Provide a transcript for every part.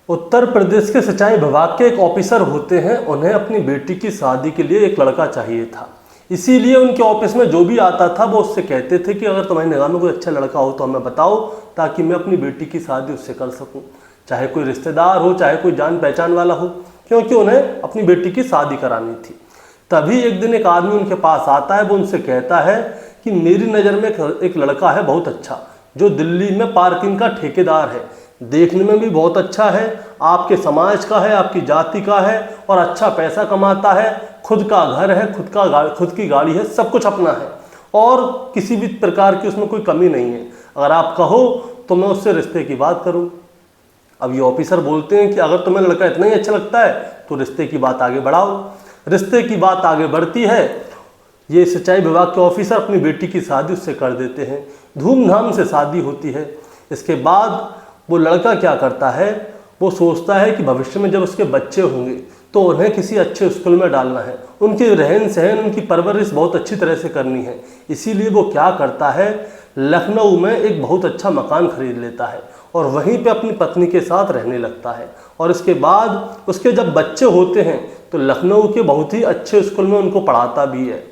उत्तर प्रदेश के सिंचाई विभाग के एक ऑफिसर होते हैं। उन्हें अपनी बेटी की शादी के लिए एक लड़का चाहिए था। इसीलिए उनके ऑफिस में जो भी आता था वो उससे कहते थे कि अगर तुम्हारी निगाह में कोई अच्छा लड़का हो तो हमें बताओ, ताकि मैं अपनी बेटी की शादी उससे कर सकूं। चाहे कोई रिश्तेदार हो, चाहे कोई जान पहचान वाला हो, क्योंकि उन्हें अपनी बेटी की शादी करानी थी। तभी एक दिन एक आदमी उनके पास आता है। वो उनसे कहता है कि मेरी नज़र में एक लड़का है बहुत अच्छा, जो दिल्ली में पार्किंग का ठेकेदार है। देखने में भी बहुत अच्छा है, आपके समाज का है, आपकी जाति का है और अच्छा पैसा कमाता है। खुद का घर है, खुद की गाड़ी है, सब कुछ अपना है और किसी भी प्रकार की उसमें कोई कमी नहीं है। अगर आप कहो तो मैं उससे रिश्ते की बात करूं। अब ये ऑफिसर बोलते हैं कि अगर तुम्हें लड़का इतना ही अच्छा लगता है तो रिश्ते की बात आगे बढ़ाओ। रिश्ते की बात आगे बढ़ती है। ये सिंचाई विभाग के ऑफिसर अपनी बेटी की शादी उससे कर देते हैं। धूमधाम से शादी होती है। इसके बाद वो लड़का क्या करता है, वो सोचता है कि भविष्य में जब उसके बच्चे होंगे तो उन्हें किसी अच्छे स्कूल में डालना है। उनकी रहन सहन, उनकी परवरिश बहुत अच्छी तरह से करनी है। इसीलिए वो क्या करता है, लखनऊ में एक बहुत अच्छा मकान खरीद लेता है और वहीं पे अपनी पत्नी के साथ रहने लगता है। और इसके बाद उसके जब बच्चे होते हैं तो लखनऊ के बहुत ही अच्छे स्कूल में उनको पढ़ाता भी है।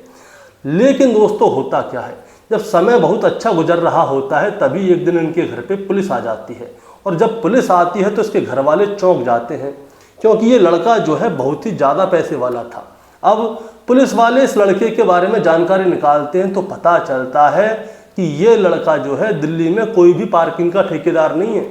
लेकिन दोस्तों होता क्या है, जब समय बहुत अच्छा गुजर रहा होता है तभी एक दिन इनके घर पे पुलिस आ जाती है। और जब पुलिस आती है तो इसके घर वाले चौंक जाते हैं, क्योंकि ये लड़का जो है बहुत ही ज़्यादा पैसे वाला था। अब पुलिस वाले इस लड़के के बारे में जानकारी निकालते हैं तो पता चलता है कि ये लड़का जो है दिल्ली में कोई भी पार्किंग का ठेकेदार नहीं है,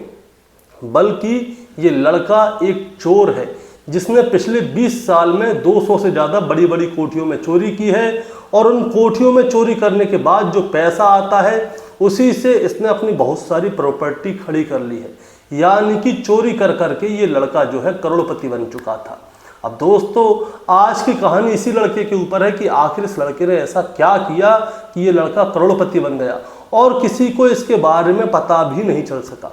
बल्कि ये लड़का एक चोर है जिसने पिछले 20 साल में 200 से ज़्यादा बड़ी बड़ी कोठियों में चोरी की है। और उन कोठियों में चोरी करने के बाद जो पैसा आता है उसी से इसने अपनी बहुत सारी प्रॉपर्टी खड़ी कर ली है। यानी कि चोरी कर करके ये लड़का जो है करोड़पति बन चुका था। अब दोस्तों आज की कहानी इसी लड़के के ऊपर है कि आखिर इस लड़के ने ऐसा क्या किया कि ये लड़का करोड़पति बन गया और किसी को इसके बारे में पता भी नहीं चल सका।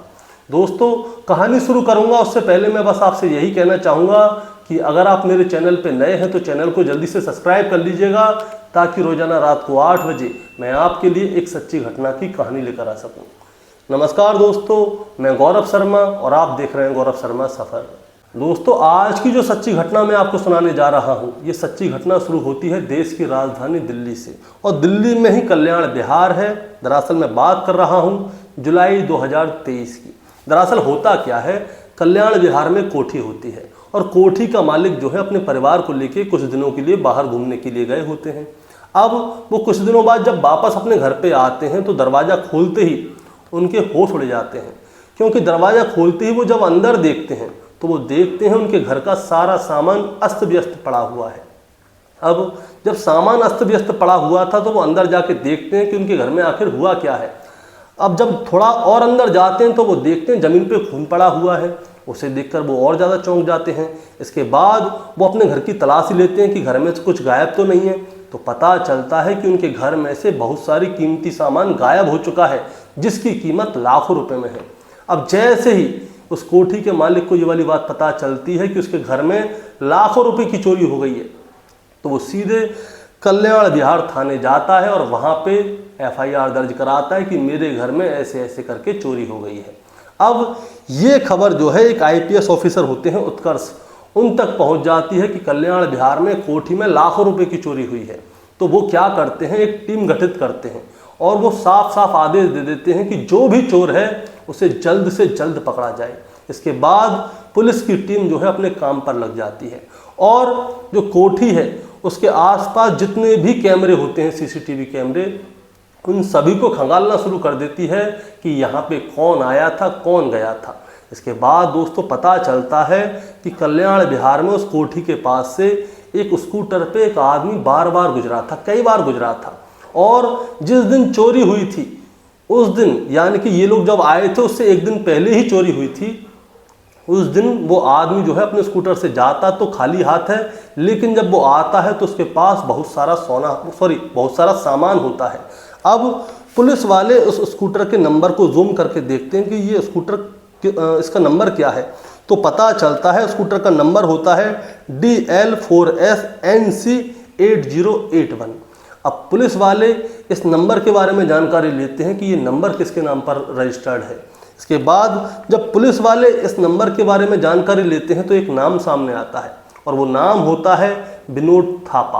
दोस्तों कहानी शुरू करूंगा उससे पहले मैं बस आपसे यही कहना चाहूँगा कि अगर आप मेरे चैनल पे नए हैं तो चैनल को जल्दी से सब्सक्राइब कर लीजिएगा, ताकि रोजाना रात को 8 बजे मैं आपके लिए एक सच्ची घटना की कहानी लेकर आ सकूं। नमस्कार दोस्तों, मैं गौरव शर्मा और आप देख रहे हैं गौरव शर्मा सफ़र। दोस्तों आज की जो सच्ची घटना मैं आपको सुनाने जा रहा हूं, ये सच्ची घटना शुरू होती है देश की राजधानी दिल्ली से और दिल्ली में ही कल्याण विहार है। दरअसल मैं बात कर रहा हूं जुलाई 2023 की। दरअसल होता क्या है, कल्याण विहार में कोठी होती है और कोठी का मालिक जो है अपने परिवार को लेके कुछ दिनों के लिए बाहर घूमने के लिए गए होते हैं। अब वो कुछ दिनों बाद जब वापस अपने घर पे आते हैं तो दरवाज़ा खोलते ही उनके होश उड़ जाते हैं, क्योंकि दरवाज़ा खोलते ही वो जब अंदर देखते हैं तो वो देखते हैं उनके घर का सारा सामान अस्त व्यस्त पड़ा हुआ है। अब जब सामान अस्त व्यस्त पड़ा हुआ था तो वो अंदर जाके देखते हैं कि उनके घर में आखिर हुआ क्या है। अब जब थोड़ा और अंदर जाते हैं तो वो देखते हैं ज़मीन पे खून पड़ा हुआ है। उसे देखकर वो और ज़्यादा चौंक जाते हैं। इसके बाद वो अपने घर की तलाशी लेते हैं कि घर में कुछ गायब तो नहीं है। तो पता चलता है कि उनके घर में से बहुत सारी कीमती सामान गायब हो चुका है, जिसकी कीमत लाखों रुपए में है। अब जैसे ही उस कोठी के मालिक को ये वाली बात पता चलती है कि उसके घर में लाखों रुपए की चोरी हो गई है, तो वो सीधे कल्याण विहार थाने जाता है और वहाँ पे FIR दर्ज कराता है कि मेरे घर में ऐसे ऐसे करके चोरी हो गई है। अब ये खबर जो है एक IPS ऑफिसर होते हैं उत्कर्ष, उन तक पहुंच जाती है कि कल्याण विहार में कोठी में लाखों रुपए की चोरी हुई है। तो वो क्या करते हैं, एक टीम गठित करते हैं और वो साफ साफ आदेश दे देते हैं कि जो भी चोर है उसे जल्द से जल्द पकड़ा जाए। इसके बाद पुलिस की टीम जो है अपने काम पर लग जाती है और जो कोठी है उसके आसपास जितने भी कैमरे होते हैं, CCTV कैमरे, उन सभी को खंगालना शुरू कर देती है कि यहाँ पे कौन आया था, कौन गया था। इसके बाद दोस्तों पता चलता है कि कल्याण विहार में उस कोठी के पास से एक स्कूटर पे एक आदमी बार बार गुजरा था, कई बार गुजरा था। और जिस दिन चोरी हुई थी उस दिन, यानी कि ये लोग जब आए थे उससे एक दिन पहले ही चोरी हुई थी, उस दिन वो आदमी जो है अपने स्कूटर से जाता तो खाली हाथ है, लेकिन जब वो आता है तो उसके पास बहुत सारा सामान होता है। अब पुलिस वाले उस स्कूटर के नंबर को जूम करके देखते हैं कि ये स्कूटर इसका नंबर क्या है, तो पता चलता है स्कूटर का नंबर होता है DL4SNC 8081। अब पुलिस वाले इस नंबर के बारे में जानकारी लेते हैं कि ये नंबर किसके नाम पर रजिस्टर्ड है। इसके बाद जब पुलिस वाले इस नंबर के बारे में जानकारी लेते हैं तो एक नाम सामने आता है और वो नाम होता है विनोद थापा।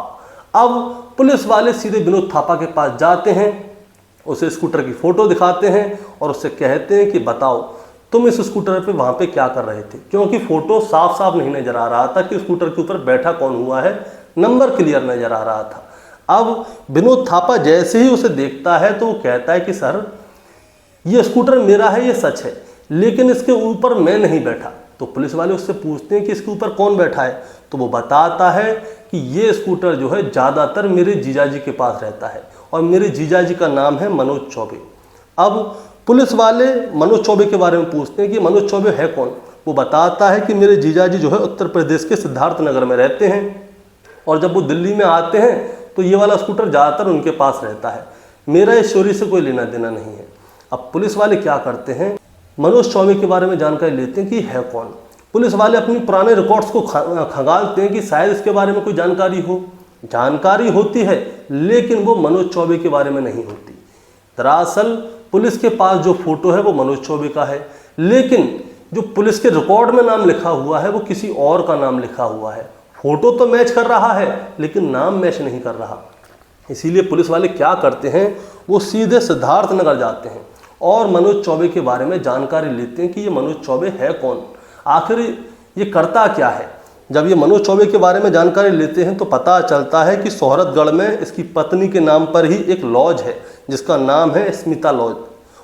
अब पुलिस वाले सीधे विनोद थापा के पास जाते हैं, उसे स्कूटर की फ़ोटो दिखाते हैं और उससे कहते हैं कि बताओ तुम इस स्कूटर पे वहाँ पे क्या कर रहे थे, क्योंकि फ़ोटो साफ साफ नहीं नज़र आ रहा था कि स्कूटर के ऊपर बैठा कौन हुआ है, नंबर क्लियर नज़र आ रहा था। अब विनोद थापा जैसे ही उसे देखता है तो वो कहता है कि सर ये स्कूटर मेरा है, ये सच है, लेकिन इसके ऊपर मैं नहीं बैठा। तो पुलिस वाले उससे पूछते हैं कि इसके ऊपर कौन बैठा है, तो वो बताता है कि ये स्कूटर जो है ज़्यादातर मेरे जीजाजी के पास रहता है और मेरे जीजाजी का नाम है मनोज चौबे। अब पुलिस वाले मनोज चौबे के बारे में पूछते हैं कि मनोज चौबे है कौन। वो बताता है कि मेरे जीजाजी जो है उत्तर प्रदेश के सिद्धार्थ नगर में रहते हैं और जब वो दिल्ली में आते हैं तो ये वाला स्कूटर ज़्यादातर उनके पास रहता है, मेरा इस चोरी से कोई लेना देना नहीं है। अब पुलिस वाले क्या करते हैं, मनोज चौबे के बारे में जानकारी लेते हैं कि है कौन। पुलिस वाले अपनी पुराने रिकॉर्ड्स को खंगालते हैं कि शायद इसके बारे में कोई जानकारी हो। जानकारी होती है लेकिन वो मनोज चौबे के बारे में नहीं होती। दरअसल पुलिस के पास जो फोटो है वो मनोज चौबे का है, लेकिन जो पुलिस के रिकॉर्ड में नाम लिखा हुआ है वो किसी और का नाम लिखा हुआ है। फोटो तो मैच कर रहा है लेकिन नाम मैच नहीं कर रहा। इसीलिए पुलिस वाले क्या करते हैं, वो सीधे सिद्धार्थ नगर जाते हैं और मनोज चौबे के बारे में जानकारी लेते हैं कि ये मनोज चौबे है कौन, आखिर ये करता क्या है। जब ये मनोज चौबे के बारे में जानकारी लेते हैं तो पता चलता है कि सोहरतगढ़ में इसकी पत्नी के नाम पर ही एक लॉज है जिसका नाम है स्मिता लॉज,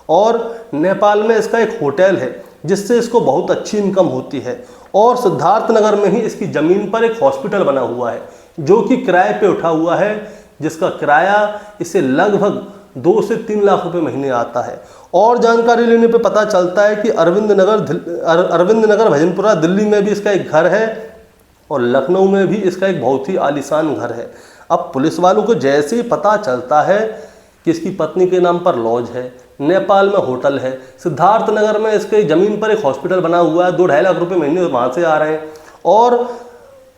और नेपाल में इसका एक होटल है जिससे इसको बहुत अच्छी इनकम होती है, और सिद्धार्थ नगर में ही इसकी ज़मीन पर एक हॉस्पिटल बना हुआ है जो कि किराए पे उठा हुआ है, जिसका किराया इसे लगभग 2 से 3 लाख रुपए महीने आता है। और जानकारी लेने पे पता चलता है कि अरविंद नगर भजनपुरा दिल्ली में भी इसका एक घर है और लखनऊ में भी इसका एक बहुत ही आलीशान घर है। अब पुलिस वालों को जैसे ही पता चलता है कि इसकी पत्नी के नाम पर लॉज है, नेपाल में होटल है, सिद्धार्थ नगर में इसके ज़मीन पर एक हॉस्पिटल बना हुआ है, 2-2.5 लाख रुपए महीने वहाँ से आ रहे हैं, और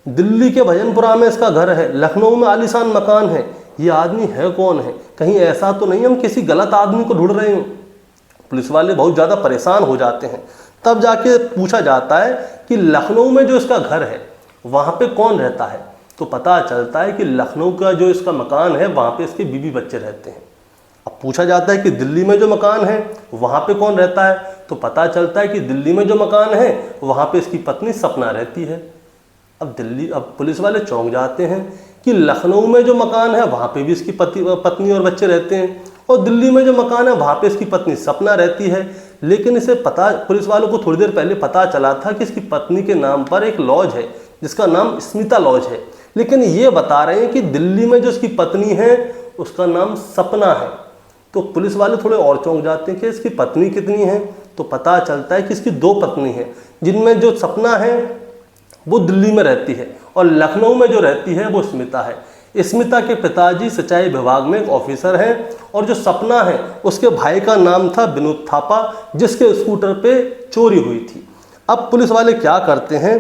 दिल्ली के भजनपुरा में इसका घर है, लखनऊ में आलीशान मकान है, ये आदमी है कौन है, कहीं ऐसा तो नहीं हम किसी गलत आदमी को ढूंढ रहे हैं। पुलिस वाले बहुत ज़्यादा परेशान हो जाते हैं। तब जाके पूछा जाता है कि लखनऊ में जो इसका घर है वहाँ पे कौन रहता है, तो पता चलता है कि लखनऊ का जो इसका मकान है वहाँ पे इसके बीवी बच्चे रहते हैं। अब पूछा जाता है कि दिल्ली में जो मकान है वहाँ पे कौन रहता है, तो पता चलता है कि दिल्ली में जो मकान है वहाँ पे इसकी पत्नी सपना रहती है। अब पुलिस वाले चौंक जाते हैं कि लखनऊ में जो मकान है वहाँ पे भी इसकी पत्नी और बच्चे रहते हैं, और दिल्ली में जो मकान है वहाँ पे इसकी पत्नी सपना रहती है। लेकिन पुलिस वालों को थोड़ी देर पहले पता चला था कि इसकी पत्नी के नाम पर एक लॉज है जिसका नाम स्मिता लॉज है, लेकिन ये बता रहे हैं कि दिल्ली में जो इसकी पत्नी है उसका नाम सपना है। तो पुलिस वाले थोड़े और चौंक जाते हैं कि इसकी पत्नी कितनी है, तो पता चलता है कि इसकी 2 पत्नी हैं, जिनमें जो सपना है वो दिल्ली में रहती है और लखनऊ में जो रहती है वो स्मिता है। स्मिता के पिताजी सिंचाई विभाग में एक ऑफिसर हैं, और जो सपना है उसके भाई का नाम था विनोद थापा, जिसके स्कूटर पे चोरी हुई थी। अब पुलिस वाले क्या करते हैं,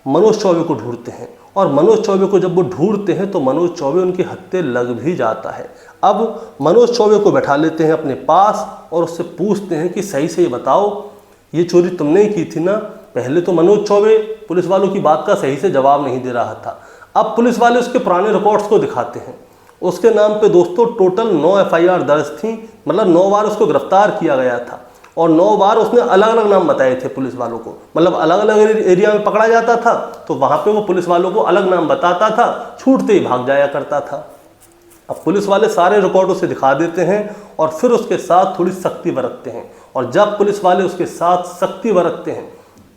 मनोज चौबे को ढूंढते हैं, और मनोज चौबे को जब वो ढूंढते हैं तो मनोज चौबे उनके हत्थे लग भी जाता है। अब मनोज चौबे को बैठा लेते हैं अपने पास और उससे पूछते हैं कि सही से ये बताओ, ये चोरी तुमने ही की थी ना। पहले तो मनोज चौबे पुलिस वालों की बात का सही से जवाब नहीं दे रहा था। अब पुलिस वाले उसके पुराने रिकॉर्ड्स को दिखाते हैं। उसके नाम पे दोस्तों टोटल 9 FIR दर्ज थी, मतलब 9 बार उसको गिरफ्तार किया गया था, और 9 बार उसने अलग अलग नाम बताए थे पुलिस वालों को, मतलब अलग अलग एरिया में पकड़ा जाता था तो वहाँ पे वो पुलिस वालों को अलग नाम बताता था, छूटते ही भाग जाया करता था। अब पुलिस वाले सारे रिकॉर्ड उसे दिखा देते हैं और फिर उसके साथ थोड़ी सख्ती बरतते हैं, और जब पुलिस वाले उसके साथ सख्ती बरतते हैं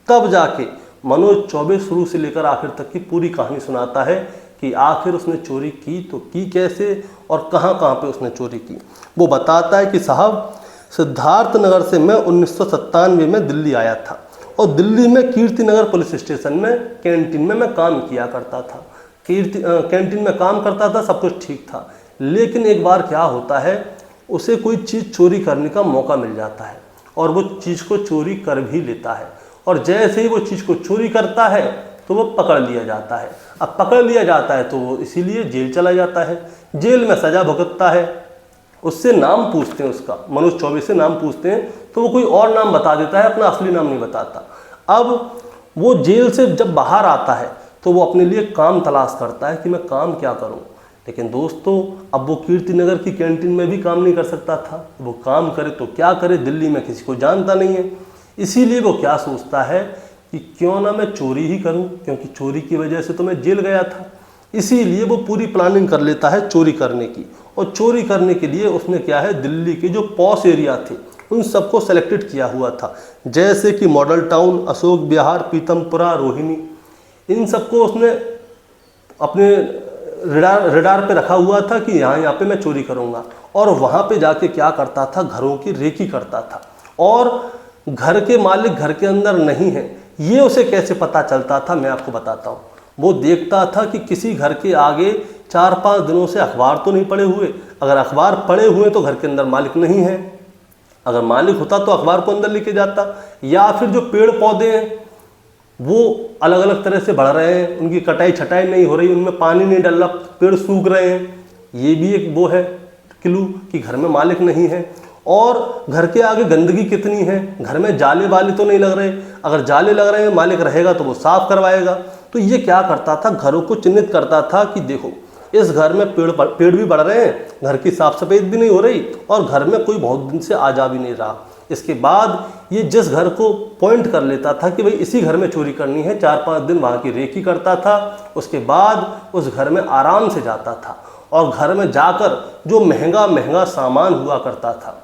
तब जाके मनोज चौबे शुरू से लेकर आखिर तक की पूरी कहानी सुनाता है कि आखिर उसने चोरी की तो की कैसे और कहाँ कहाँ पे उसने चोरी की। वो बताता है कि साहब, सिद्धार्थ नगर से मैं 1997 में दिल्ली आया था, और दिल्ली में कीर्ति नगर पुलिस स्टेशन में कैंटीन में मैं काम किया करता था। कैंटीन में काम करता था, सब कुछ ठीक था, लेकिन एक बार क्या होता है, उसे कोई चीज़ चोरी करने का मौका मिल जाता है और वो चीज़ को चोरी कर भी लेता है, और जैसे ही वो चीज़ को चोरी करता है तो वो पकड़ लिया जाता है। अब पकड़ लिया जाता है तो वो इसीलिए जेल चला जाता है, जेल में सज़ा भुगतता है। उससे नाम पूछते हैं, उसका मनोज चौबे से नाम पूछते हैं तो वो कोई और नाम बता देता है, अपना असली नाम नहीं बताता। अब वो जेल से जब बाहर आता है तो वो अपने लिए काम तलाश करता है कि मैं काम क्या करूं। लेकिन दोस्तों, अब वो कीर्ति नगर की कैंटीन में भी काम नहीं कर सकता था। वो काम करे तो क्या करे, दिल्ली में किसी को जानता नहीं है। इसीलिए वो क्या सोचता है कि क्यों ना मैं चोरी ही करूं, क्योंकि चोरी की वजह से तो मैं जेल गया था। इसीलिए वो पूरी प्लानिंग कर लेता है चोरी करने की। और चोरी करने के लिए उसने क्या है, दिल्ली के जो पॉश एरिया थे उन सबको सेलेक्टेड किया हुआ था, जैसे कि मॉडल टाउन, अशोक विहार, पीतमपुरा, रोहिणी, इन सबको उसने अपने रडार पे रखा हुआ था कि यहाँ पे मैं चोरी करूँगा। और वहाँ पे जाके क्या करता था, घरों की रेकी करता था। और घर के मालिक घर के अंदर नहीं है, ये उसे कैसे पता चलता था, मैं आपको बताता हूँ। वो देखता था कि किसी घर के आगे 4-5 दिनों से अखबार तो नहीं पड़े हुए। अगर अखबार पड़े हुए तो घर के अंदर मालिक नहीं है। अगर मालिक होता तो अखबार को अंदर लेके जाता। या फिर जो पेड़ पौधे हैं वो अलग अलग तरह से बढ़ रहे हैं, उनकी कटाई छटाई नहीं हो रही, उनमें पानी नहीं डल रहा, पेड़ सूख रहे हैं, ये भी एक वो है क्लू कि घर में मालिक नहीं है। और घर के आगे गंदगी कितनी है, घर में जाले वाले तो नहीं लग रहे। अगर जाले लग रहे हैं, मालिक रहेगा तो वो साफ करवाएगा। तो ये क्या करता था, घरों को चिन्हित करता था कि देखो इस घर में पेड़ भी बढ़ रहे हैं, घर की साफ सफाई भी नहीं हो रही, और घर में कोई बहुत दिन से आ जा भी नहीं रहा। इसके बाद ये जिस घर को पॉइंट कर लेता था कि भाई इसी घर में चोरी करनी है, 4-5 दिन वहाँ की रेकी करता था। उसके बाद उस घर में आराम से जाता था और घर में जाकर जो महंगा महंगा सामान हुआ करता था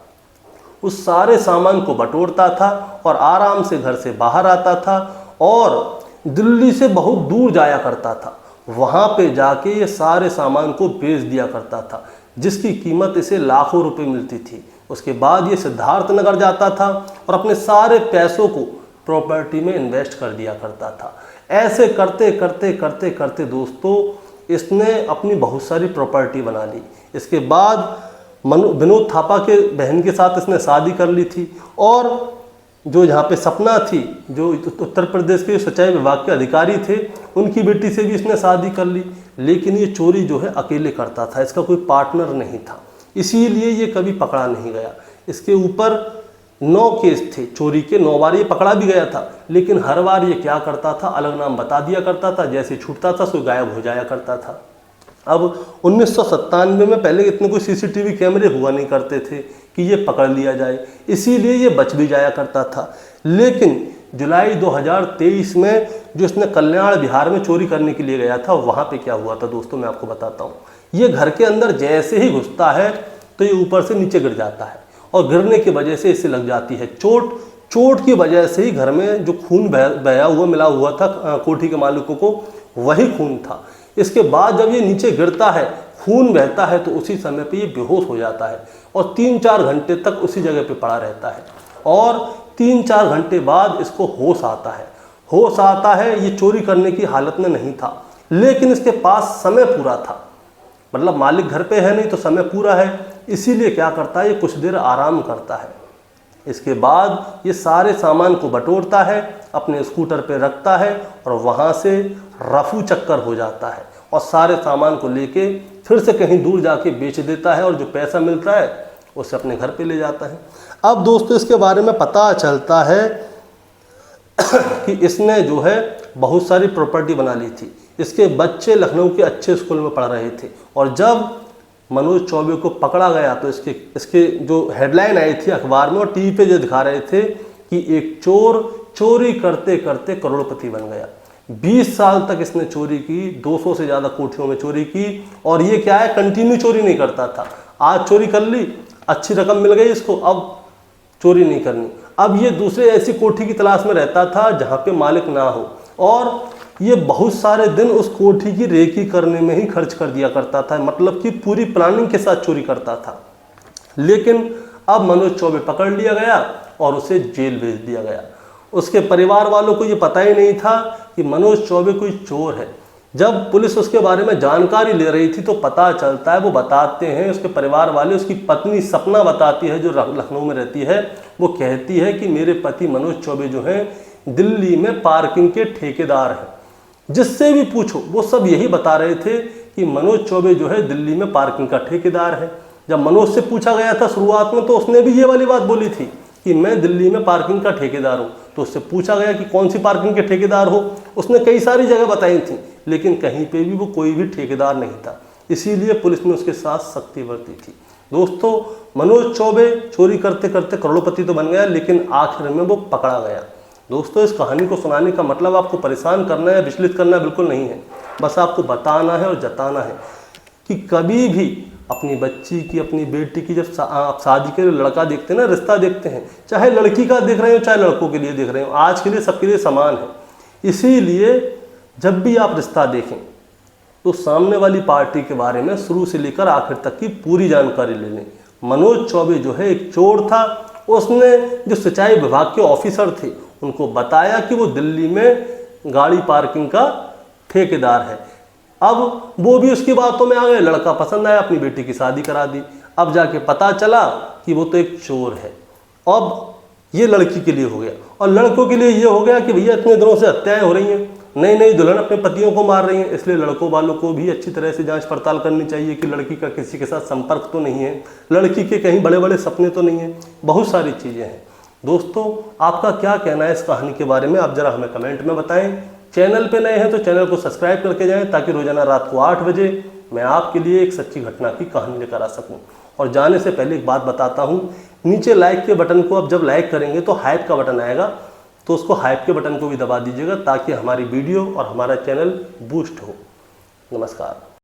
उस सारे सामान को बटोरता था और आराम से घर से बाहर आता था और दिल्ली से बहुत दूर जाया करता था। वहाँ पे जाके ये सारे सामान को बेच दिया करता था, जिसकी कीमत इसे लाखों रुपए मिलती थी। उसके बाद ये सिद्धार्थ नगर जाता था और अपने सारे पैसों को प्रॉपर्टी में इन्वेस्ट कर दिया करता था। ऐसे करते करते करते करते दोस्तों इसने अपनी बहुत सारी प्रॉपर्टी बना ली। इसके बाद विनोद थापा के बहन के साथ इसने शादी कर ली थी। और जो यहाँ पे सपना थी, जो उत्तर प्रदेश के सिंचाई विभाग के अधिकारी थे, उनकी बेटी से भी इसने शादी कर ली। लेकिन ये चोरी जो है अकेले करता था, इसका कोई पार्टनर नहीं था, इसीलिए ये कभी पकड़ा नहीं गया। इसके ऊपर 9 केस थे चोरी के, 9 बार ये पकड़ा भी गया था। लेकिन हर बार ये क्या करता था, अलग नाम बता दिया करता था, जैसे छूटता था सो गायब हो जाया करता था। अब 1997 में पहले इतने कोई सीसीटीवी कैमरे हुआ नहीं करते थे कि ये पकड़ लिया जाए, इसीलिए ये बच भी जाया करता था। लेकिन जुलाई 2023 में जो इसने कल्याण बिहार में चोरी करने के लिए गया था, वहाँ पे क्या हुआ था दोस्तों, मैं आपको बताता हूँ। ये घर के अंदर जैसे ही घुसता है तो ये ऊपर से नीचे गिर जाता है और गिरने की वजह से इसे लग जाती है चोट। चोट की वजह से ही घर में जो खून बहया हुआ मिला हुआ था कोठी के मालिकों को, वही खून था। इसके बाद जब ये नीचे गिरता है, खून बहता है, तो उसी समय पे ये बेहोश हो जाता है और 3-4 घंटे तक उसी जगह पे पड़ा रहता है। और 3-4 घंटे बाद इसको होश आता है। होश आता है, ये चोरी करने की हालत में नहीं था, लेकिन इसके पास समय पूरा था, मतलब मालिक घर पे है नहीं तो समय पूरा है। इसीलिए क्या करता है, ये कुछ देर आराम करता है। इसके बाद ये सारे सामान को बटोरता है, अपने स्कूटर पे रखता है और वहाँ से रफू चक्कर हो जाता है और सारे सामान को लेके फिर से कहीं दूर जाके बेच देता है और जो पैसा मिलता है उसे अपने घर पे ले जाता है। अब दोस्तों इसके बारे में पता चलता है कि इसने जो है बहुत सारी प्रॉपर्टी बना ली थी। इसके बच्चे लखनऊ के अच्छे स्कूल में पढ़ रहे थे और जब मनोज चौबे को पकड़ा गया तो इसके जो हेडलाइन आई थी अखबार में और टीवी पे जो दिखा रहे थे कि एक चोर चोरी करते करते करोड़पति बन गया। 20 साल तक इसने चोरी की, 200 से ज़्यादा कोठियों में चोरी की। और ये क्या है, कंटिन्यू चोरी नहीं करता था। आज चोरी कर ली, अच्छी रकम मिल गई इसको, अब चोरी नहीं करनी। अब ये दूसरे ऐसी कोठी की तलाश में रहता था जहाँ पे मालिक ना हो और ये बहुत सारे दिन उस कोठी की रेकी करने में ही खर्च कर दिया करता था, मतलब कि पूरी प्लानिंग के साथ चोरी करता था। लेकिन अब मनोज चौबे पकड़ लिया गया और उसे जेल भेज दिया गया। उसके परिवार वालों को ये पता ही नहीं था कि मनोज चौबे कोई चोर है। जब पुलिस उसके बारे में जानकारी ले रही थी तो पता चलता है, वो बताते हैं उसके परिवार वाले, उसकी पत्नी सपना बताती है जो लखनऊ में रहती है, वो कहती है कि मेरे पति मनोज चौबे जो हैं दिल्ली में पार्किंग के ठेकेदार हैं। जिससे भी पूछो वो सब यही बता रहे थे कि मनोज चौबे जो है दिल्ली में पार्किंग का ठेकेदार है। जब मनोज से पूछा गया था शुरुआत में तो उसने भी ये वाली बात बोली थी कि मैं दिल्ली में पार्किंग का ठेकेदार हूँ। तो उससे पूछा गया कि कौन सी पार्किंग के ठेकेदार हो। उसने कई सारी जगह बताई थी, लेकिन कहीं पे भी वो कोई भी ठेकेदार नहीं था। इसीलिए पुलिस ने उसके साथ सख्ती बरती थी। दोस्तों, मनोज चौबे चोरी करते करते करोड़पति तो बन गया, लेकिन आखिर में वो पकड़ा गया। दोस्तों, इस कहानी को सुनाने का मतलब आपको परेशान करना या विचलित करना बिल्कुल नहीं है। बस आपको बताना है और जताना है कि कभी भी अपनी बच्ची की, अपनी बेटी की जब आप शादी के लिए लड़का देखते हैं ना, रिश्ता देखते हैं, चाहे लड़की का देख रहे हो चाहे लड़कों के लिए देख रहे हो, आज के लिए सबके लिए समान है। इसीलिए जब भी आप रिश्ता देखें तो सामने वाली पार्टी के बारे में शुरू से लेकर आखिर तक की पूरी जानकारी ले लें। मनोज चौबे जो है एक चोर था। उसने जो सिंचाई विभाग के ऑफिसर थे उनको बताया कि वो दिल्ली में गाड़ी पार्किंग का ठेकेदार है। अब वो भी उसकी बातों में आ गए, लड़का पसंद आया, अपनी बेटी की शादी करा दी। अब जाके पता चला कि वो तो एक चोर है। अब ये लड़की के लिए हो गया, और लड़कों के लिए ये हो गया कि भैया इतने दिनों से हत्याएं हो रही हैं, नई नई दुल्हन अपने पतियों को मार रही हैं। इसलिए लड़कों वालों को भी अच्छी तरह से जांच पड़ताल करनी चाहिए कि लड़की का किसी के साथ संपर्क तो नहीं है, लड़की के कहीं बड़े बड़े सपने तो नहीं हैं। बहुत सारी चीज़ें हैं। दोस्तों, आपका क्या कहना है इस कहानी के बारे में, आप ज़रा हमें कमेंट में बताएं। चैनल पे नए हैं तो चैनल को सब्सक्राइब करके जाएं, ताकि रोजाना रात को 8 बजे मैं आपके लिए एक सच्ची घटना की कहानी लेकर आ सकूं। और जाने से पहले एक बात बताता हूं, नीचे लाइक के बटन को अब जब लाइक करेंगे तो हाइप का बटन आएगा, तो उसको हाइप के बटन को भी दबा दीजिएगा, ताकि हमारी वीडियो और हमारा चैनल बूस्ट हो। नमस्कार।